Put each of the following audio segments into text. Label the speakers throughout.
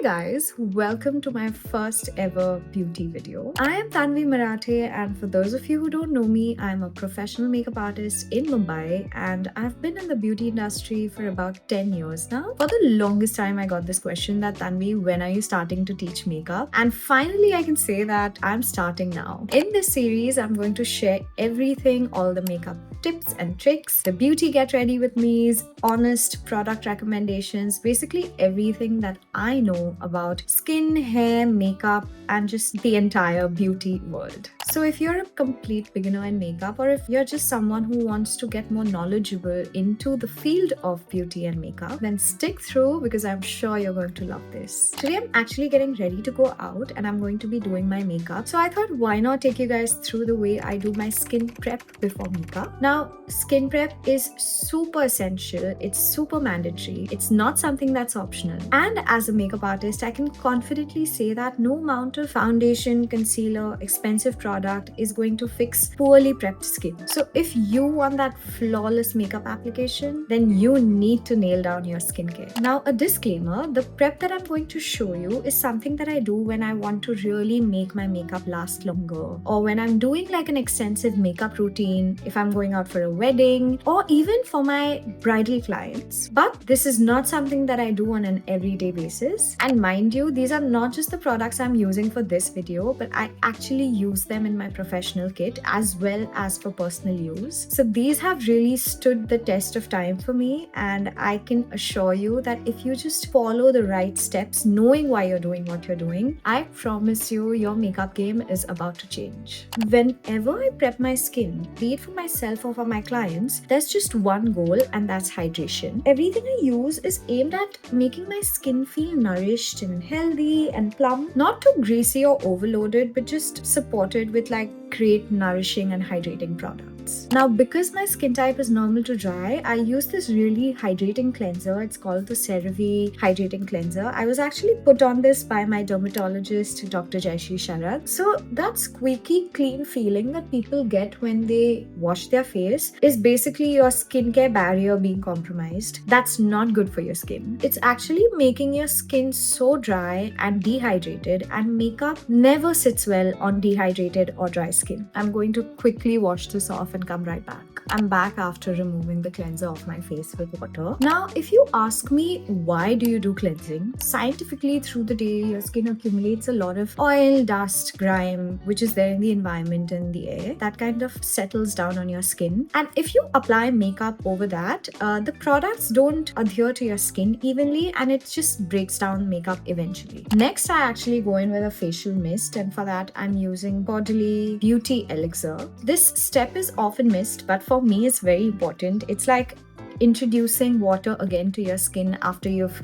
Speaker 1: guys, welcome to my first ever beauty video. I am Tanvi Marathe, and for those of you who don't know me, I'm a professional makeup artist in Mumbai and I've been in the beauty industry for about 10 years now. For the longest time I got this question that Tanvi, when are you starting to teach makeup? And finally I can say that I'm starting now. In this series, I'm going to share everything, all the makeup tips and tricks, the beauty get ready with me's, honest product recommendations, basically everything that I know about skin, hair, makeup, and just the entire beauty world. So if you're a complete beginner in makeup, or if you're just someone who wants to get more knowledgeable into the field of beauty and makeup, then stick through because I'm sure you're going to love this. Today I'm actually getting ready to go out and I'm going to be doing my makeup. So I thought, why not take you guys through the way I do my skin prep before makeup. Now, skin prep is super essential. It's super mandatory. It's not something that's optional. And as a makeup artist, I can confidently say that no amount of foundation, concealer, expensive product is going to fix poorly prepped skin. So if you want that flawless makeup application, then you need to nail down your skincare. Now, a disclaimer, the prep that I'm going to show you is something that I do when I want to really make my makeup last longer, or when I'm doing like an extensive makeup routine, if I'm going out for a wedding, or even for my bridal clients. But this is not something that I do on an everyday basis. And mind you, these are not just the products I'm using for this video, but I actually use them in my professional kit as well as for personal use. So these have really stood the test of time for me, and I can assure you that if you just follow the right steps, knowing why you're doing what you're doing, I promise you your makeup game is about to change. Whenever I prep my skin, be it for myself or for my clients, there's just one goal, and that's hydration. Everything I use is aimed at making my skin feel nourished and healthy and plump, not too greasy or overloaded, but just supported with like great nourishing and hydrating products. Now, because my skin type is normal to dry, I use this really hydrating cleanser. It's called the CeraVe Hydrating Cleanser. I was actually put on this by my dermatologist, Dr. Jaishri Sharad. So that squeaky clean feeling that people get when they wash their face is basically your skincare barrier being compromised. That's not good for your skin. It's actually making your skin so dry and dehydrated, and makeup never sits well on dehydrated or dry skin. I'm going to quickly wash this off and come right back. I'm back after removing the cleanser off my face with water. Now, if you ask me, why do you do cleansing? Scientifically, through the day, your skin accumulates a lot of oil, dust, grime, which is there in the environment and the air. That kind of settles down on your skin. And if you apply makeup over that, the products don't adhere to your skin evenly, and it just breaks down makeup eventually. Next, I actually go in with a facial mist, and for that, I'm using Caudalie Beauty Elixir. This step is often missed, but for me, it's very important. It's like introducing water again to your skin after you've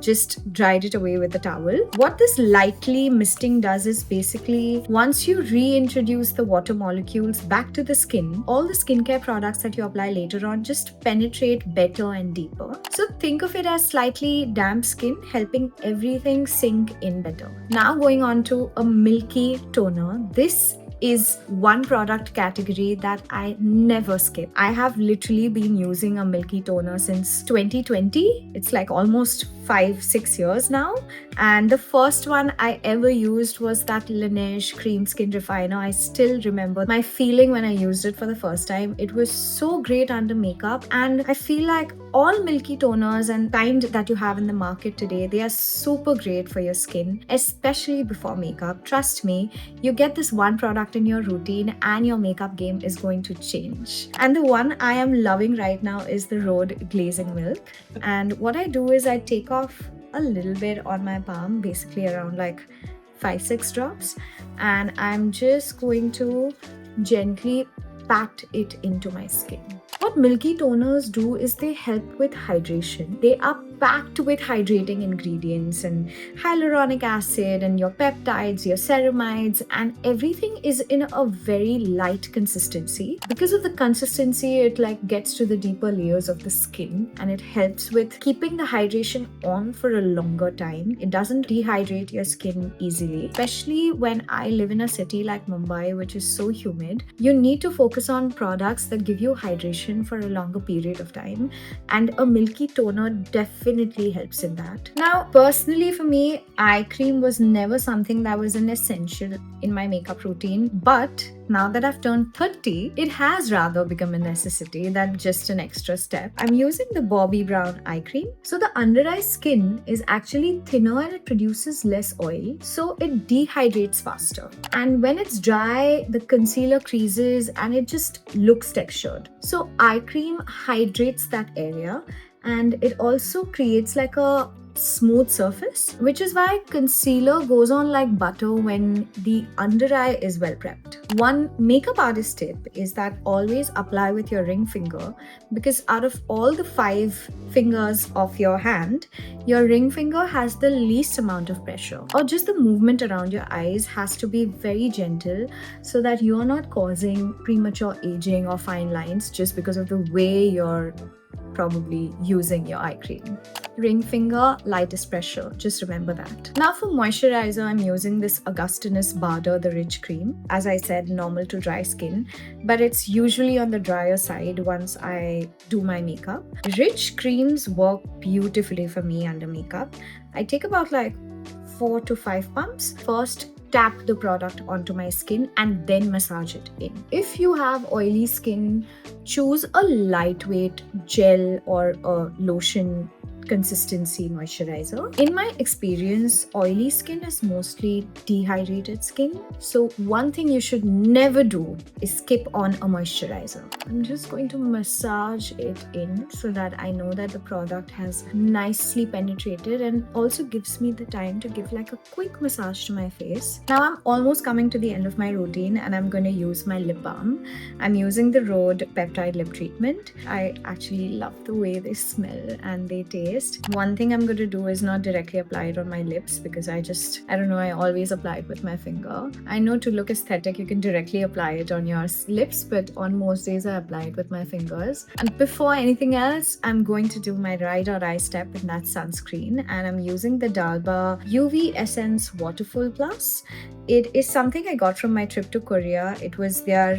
Speaker 1: just dried it away with a towel. What this lightly misting does is basically, once you reintroduce the water molecules back to the skin, all the skincare products that you apply later on just penetrate better and deeper. So think of it as slightly damp skin helping everything sink in better. Now going on to a milky toner. This is one product category that I never skip. I have literally been using a milky toner since 2020. It's like almost 5-6 years now. And the first one I ever used was that Laneige Cream Skin Refiner. I still remember my feeling when I used it for the first time. It was so great under makeup, and I feel like all milky toners and kind that you have in the market today, they are super great for your skin, especially before makeup. Trust me, you get this one product in your routine and your makeup game is going to change. And the one I am loving right now is the Rhode Glazing Milk. And what I do is I take off a little bit on my palm, basically around like 5-6 drops, and I'm just going to gently pat it into my skin. What milky toners do is they help with hydration. They are packed with hydrating ingredients and hyaluronic acid and your peptides, your ceramides, and everything is in a very light consistency. Because of the consistency, it like gets to the deeper layers of the skin, and it helps with keeping the hydration on for a longer time. It doesn't dehydrate your skin easily, especially when I live in a city like Mumbai, which is so humid. You need to focus on products that give you hydration hydration for a longer period of time, and a milky toner definitely helps in that. Now, personally for me, eye cream was never something that was an essential in my makeup routine, but now that I've turned 30, it has rather become a necessity than just an extra step. I'm using the Bobbi Brown eye cream. So the under eye skin is actually thinner and it produces less oil, so it dehydrates faster. And when it's dry, the concealer creases and it just looks textured. So eye cream hydrates that area, and it also creates like a smooth surface, which is why concealer goes on like butter when the under eye is well prepped. One makeup artist tip is that always apply with your ring finger, because out of all the 5 fingers of your hand, your ring finger has the least amount of pressure, or just the movement around your eyes has to be very gentle so that you are not causing premature aging or fine lines just because of the way you're probably using your eye cream. Ring finger, lightest pressure, just remember that. Now for moisturizer, I'm using this Augustinus Bader the Rich Cream. As I said, normal to dry skin, but it's usually on the drier side once I do my makeup. Rich creams work beautifully for me under makeup. I take about like 4 to 5 pumps. First, tap the product onto my skin and then massage it in. If you have oily skin, choose a lightweight gel or a lotion consistency moisturizer. In my experience, oily skin is mostly dehydrated skin. So one thing you should never do is skip on a moisturizer. I'm just going to massage it in so that I know that the product has nicely penetrated and also gives me the time to give like a quick massage to my face. Now I'm almost coming to the end of my routine and I'm going to use my lip balm. I'm using the Rhode Peptide Lip Treatment. I actually love the way they smell and they taste. One thing I'm going to do is not directly apply it on my lips, because I don't know, I always apply it with my finger. I know to look aesthetic, you can directly apply it on your lips, but on most days I apply it with my fingers. And before anything else, I'm going to do my ride or die step, and that's sunscreen. And I'm using the Dalba UV Essence Waterful Plus. It is something I got from my trip to Korea. It was their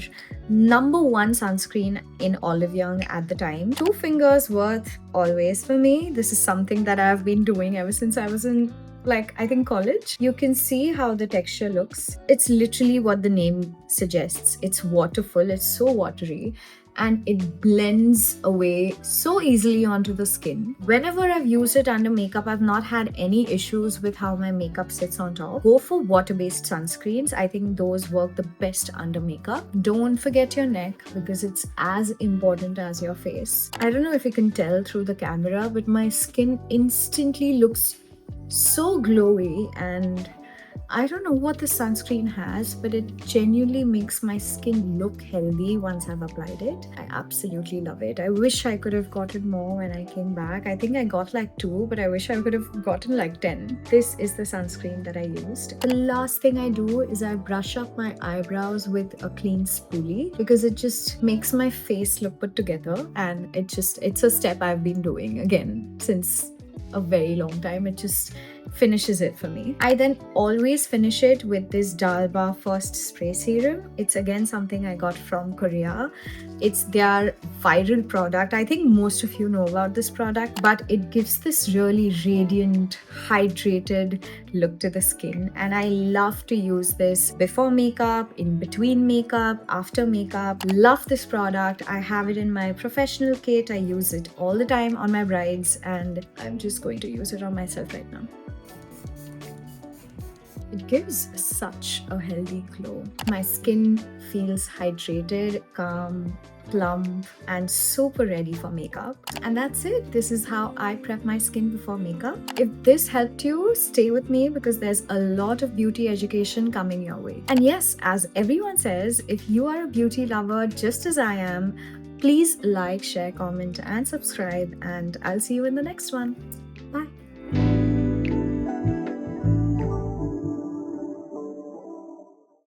Speaker 1: #1 sunscreen in Olive Young at the time. 2 fingers worth always for me. This is something that I've been doing ever since I was in I think college. You can see how the texture looks. It's literally what the name suggests. It's waterful, it's so watery, and it blends away so easily onto the skin. Whenever I've used it under makeup, I've not had any issues with how my makeup sits on top. Go for water-based sunscreens. I think those work the best under makeup. Don't forget your neck, because it's as important as your face. I don't know if you can tell through the camera, but my skin instantly looks so glowy, and I don't know what the sunscreen has, but it genuinely makes my skin look healthy once I've applied it. I absolutely love it. I wish I could have gotten more when I came back. I think I got like 2, but I wish I could have gotten like 10. This is the sunscreen that I used. The last thing I do is I brush up my eyebrows with a clean spoolie, because it just makes my face look put together, and it's a step I've been doing again since a very long time. It just finishes it for me. I then always finish it with this Dalba First Spray Serum. It's again something I got from Korea. It's their viral product. I think most of you know about this product, but it gives this really radiant, hydrated look to the skin. And I love to use this before makeup, in between makeup, after makeup. Love this product. I have it in my professional kit. I use it all the time on my brides, and I'm just going to use it on myself right now. It gives such a healthy glow. My skin feels hydrated, calm, plump, and super ready for makeup. And that's it. This is how I prep my skin before makeup. If this helped you, stay with me, because there's a lot of beauty education coming your way. And yes, as everyone says, if you are a beauty lover just as I am, please like, share, comment, and subscribe, and I'll see you in the next one.